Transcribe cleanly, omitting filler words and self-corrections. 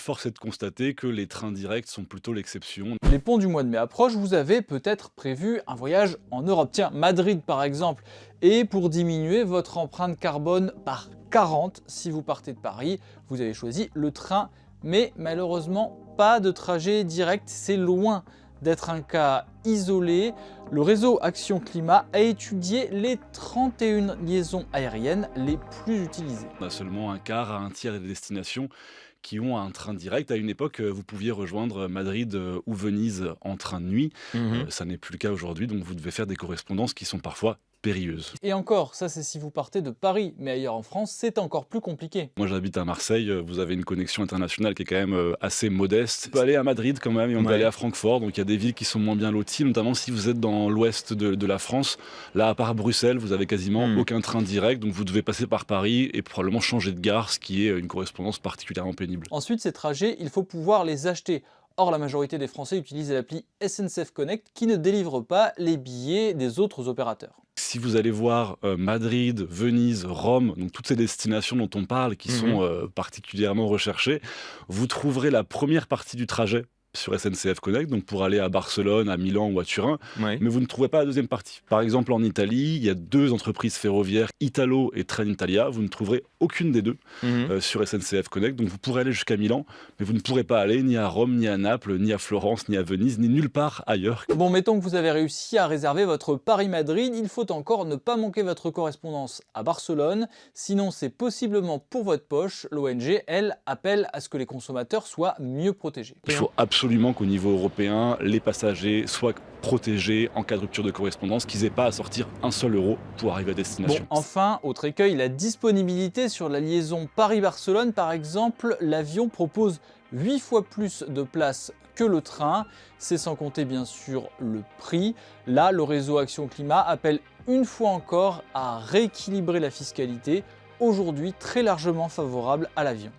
force est de constater que les trains directs sont plutôt l'exception. Les ponts du mois de mai approchent, vous avez peut-être prévu un voyage en Europe. Tiens, Madrid par exemple. Et pour diminuer votre empreinte carbone par 40, si vous partez de Paris, vous avez choisi le train, mais malheureusement pas de trajet direct, c'est loin d'être un cas isolé. Le réseau Action Climat a étudié les 31 liaisons aériennes les plus utilisées. On a seulement un quart à un tiers des destinations qui ont un train direct. À une époque, vous pouviez rejoindre Madrid ou Venise en train de nuit. Ça n'est plus le cas aujourd'hui, donc vous devez faire des correspondances qui sont parfois périlleuses. Et encore, ça c'est si vous partez de Paris, mais ailleurs en France, c'est encore plus compliqué. Moi j'habite à Marseille, vous avez une connexion internationale qui est quand même assez modeste. On peut aller à Madrid quand même et on peut aller à Francfort, donc il y a des villes qui sont moins bien loties, notamment si vous êtes dans l'ouest de la France. Là, à part Bruxelles, vous avez quasiment aucun train direct, donc vous devez passer par Paris et probablement changer de gare, ce qui est une correspondance particulièrement pénible. Ensuite, ces trajets, il faut pouvoir les acheter. Or, la majorité des Français utilisent l'appli SNCF Connect qui ne délivre pas les billets des autres opérateurs. Si vous allez voir Madrid, Venise, Rome, donc toutes ces destinations dont on parle qui sont particulièrement recherchées, vous trouverez la première partie du trajet sur SNCF Connect, donc pour aller à Barcelone, à Milan ou à Turin, mais vous ne trouverez pas la deuxième partie. Par exemple, en Italie, il y a deux entreprises ferroviaires, Italo et Trenitalia, vous ne trouverez aucune des deux sur SNCF Connect, donc vous pourrez aller jusqu'à Milan, mais vous ne pourrez pas aller ni à Rome, ni à Naples, ni à Florence, ni à Venise, ni nulle part ailleurs. Bon, mettons que vous avez réussi à réserver votre Paris-Madrid, il faut encore ne pas manquer votre correspondance à Barcelone, sinon c'est possiblement pour votre poche. L'ONG, elle, appelle à ce que les consommateurs soient mieux protégés. Il faut absolument qu'au niveau européen, les passagers soient protégés en cas de rupture de correspondance, qu'ils n'aient pas à sortir un seul euro pour arriver à destination. Bon, enfin, autre écueil, la disponibilité sur la liaison Paris-Barcelone, par exemple, l'avion propose 8 fois plus de places que le train, c'est sans compter bien sûr le prix. Là, le réseau Action Climat appelle une fois encore à rééquilibrer la fiscalité, aujourd'hui très largement favorable à l'avion.